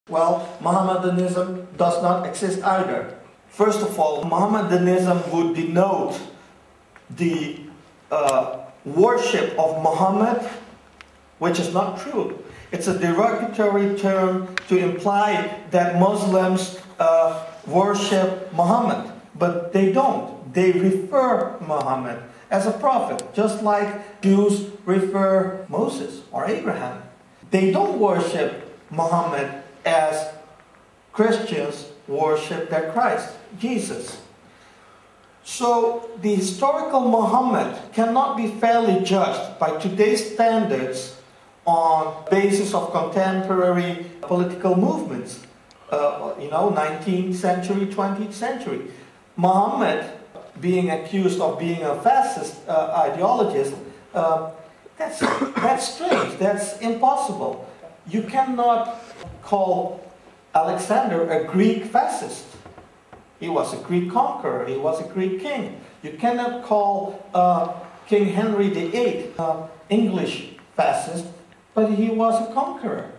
Well, Muhammadanism does not exist either. First of all, Muhammadanism would denote the worship of Muhammad, which is not true. It's a derogatory term to imply that Muslims worship Muhammad, but they don't. They refer Muhammad as a prophet, just like Jews refer Moses or Abraham. They don't worship Muhammad as Christians worship their Christ, Jesus. So the historical Muhammad cannot be fairly judged by today's standards on basis of contemporary political movements. 19th century, 20th century. Muhammad being accused of being a fascist ideologist, that's strange, that's impossible. You cannot call Alexander a Greek fascist. He was a Greek conqueror, he was a Greek king. You cannot call King Henry VIII English fascist, but he was a conqueror.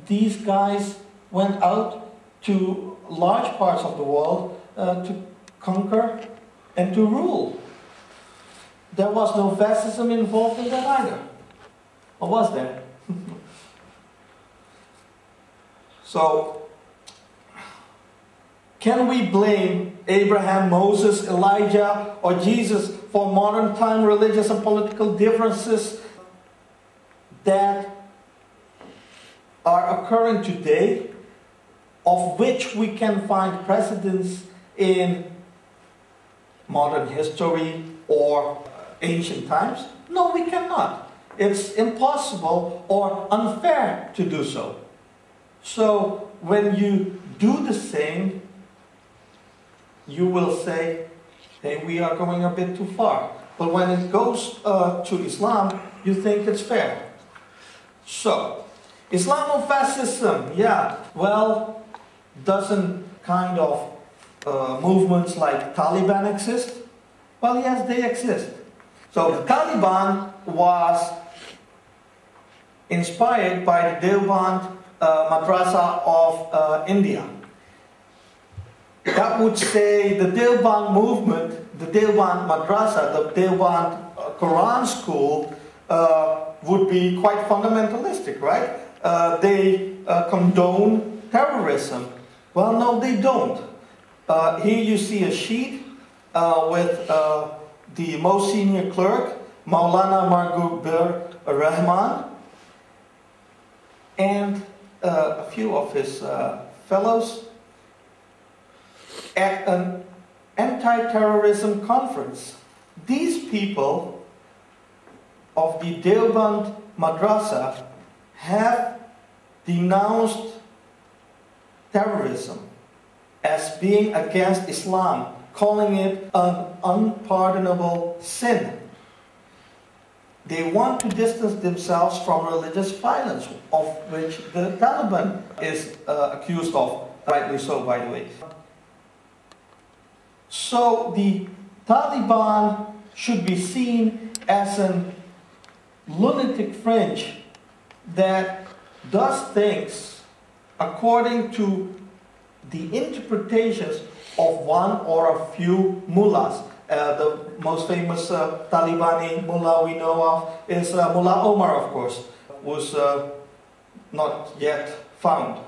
These guys went out to large parts of the world to conquer and to rule. There was no fascism involved in that either. Or was there? So, can we blame Abraham, Moses, Elijah, or Jesus for modern time religious and political differences that are occurring today, of which we can find precedents in modern history or ancient times? No, we cannot. It's impossible or unfair to do so. So when you do the same, you will say, hey, we are going a bit too far. But when it goes to Islam, you think it's fair. So, Islamofascism, yeah, well, doesn't kind of movements like Taliban exist? Well, yes, they exist. So the Taliban was inspired by the Deoband Madrasa of India. That would say the Deoband movement, the Deoband Madrasa, the Deoband Quran school would be quite fundamentalistic, right? They condone terrorism. Well, no, they don't. Here you see a sheet with the most senior clerk, Maulana Margubir Rahman, and a few of his fellows at an anti-terrorism conference. These people of the Deoband Madrasa have denounced terrorism as being against Islam, calling it an unpardonable sin. They want to distance themselves from religious violence, of which the Taliban is accused of, rightly so, by the way. So the Taliban should be seen as a lunatic fringe that does things according to the interpretations of one or a few mullahs. The most famous Talibani mullah we know of is Mullah Omar, of course, who's not yet found.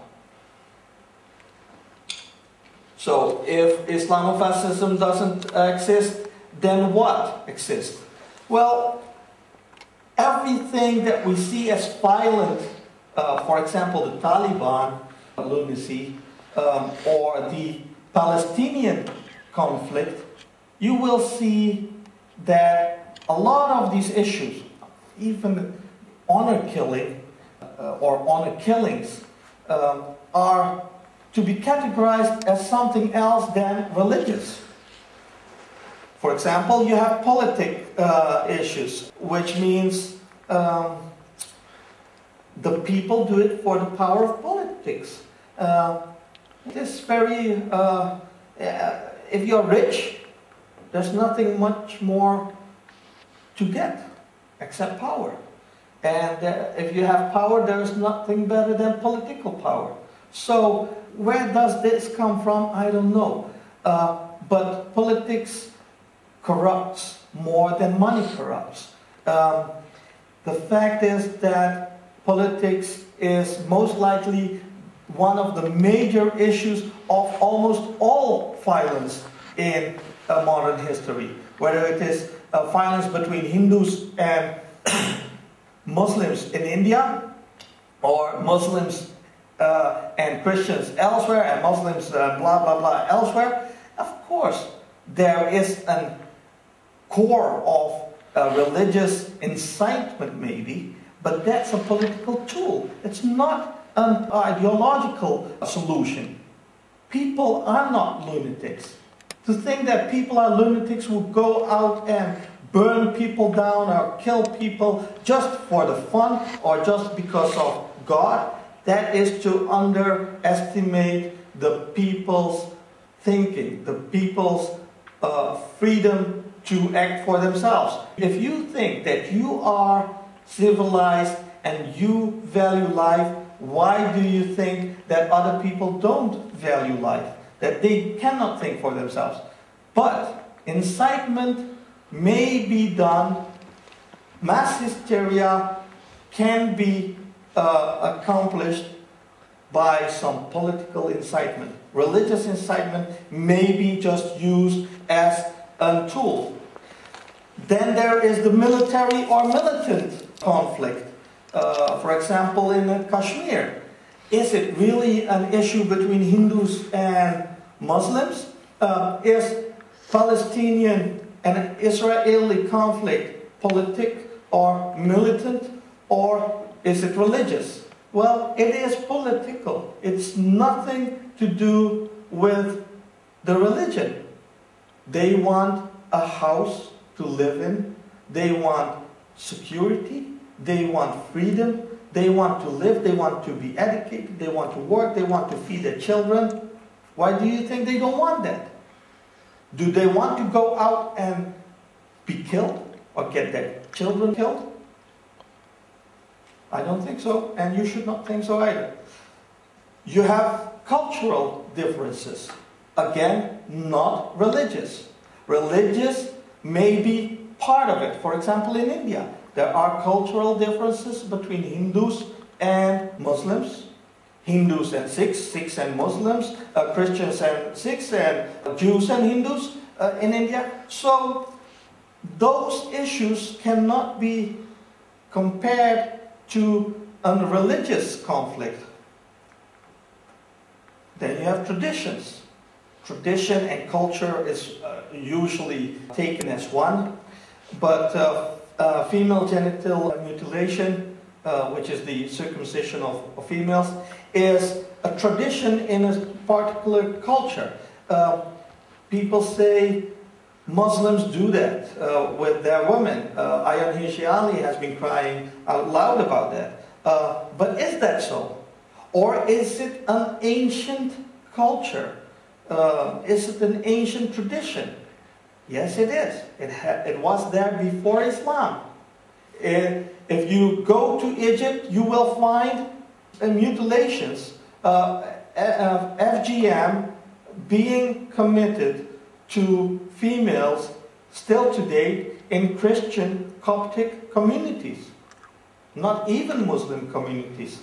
So if Islamofascism doesn't exist, then what exists? Well, everything that we see as violent, for example, the Taliban lunacy, or the Palestinian conflict, you will see that a lot of these issues, even honor killing or honor killings, are to be categorized as something else than religious. For example, you have politic issues, which means the people do it for the power of politics. It's very, if you're rich, there's nothing much more to get except power. And if you have power, there is nothing better than political power. So where does this come from? I don't know. But politics corrupts more than money corrupts. The fact is that politics is most likely one of the major issues of almost all violence in modern history. Whether it is violence between Hindus and Muslims in India, or Muslims and Christians elsewhere, and Muslims blah blah blah elsewhere. Of course, there is a core of religious incitement maybe, but that's a political tool. It's not an ideological solution. People are not lunatics. To think that people are lunatics who go out and burn people down or kill people just for the fun or just because of God, that is to underestimate the people's thinking, the people's freedom to act for themselves. If you think that you are civilized and you value life, why do you think that other people don't value life? That they cannot think for themselves? But incitement may be done, mass hysteria can be accomplished by some political incitement. Religious incitement may be just used as a tool. Then there is the military or militant conflict. For example, in Kashmir. Is it really an issue between Hindus and Muslims? Is Palestinian and Israeli conflict politic or militant, or is it religious? Well, it is political. It's nothing to do with the religion. They want a house to live in. They want security. They want freedom. They want to live. They want to be educated. They want to work. They want to feed their children. Why do you think they don't want that? Do they want to go out and be killed or get their children killed? I don't think so, and you should not think so either. You have cultural differences. Again, not religious. Religious may be part of it. For example, in India, there are cultural differences between Hindus and Muslims. Hindus and Sikhs, Sikhs and Muslims, Christians and Sikhs, and Jews and Hindus in India. So those issues cannot be compared to a religious conflict. Then you have traditions. Tradition and culture is usually taken as one, but female genital mutilation, which is the circumcision of females, is a tradition in a particular culture. People say Muslims do that with their women. Ayaan Hirsi Ali has been crying out loud about that. But is that so? Or is it an ancient culture? Is it an ancient tradition? Yes, it is. It was there before Islam. If you go to Egypt, you will find mutilations, FGM being committed to females still today in Christian Coptic communities, not even Muslim communities.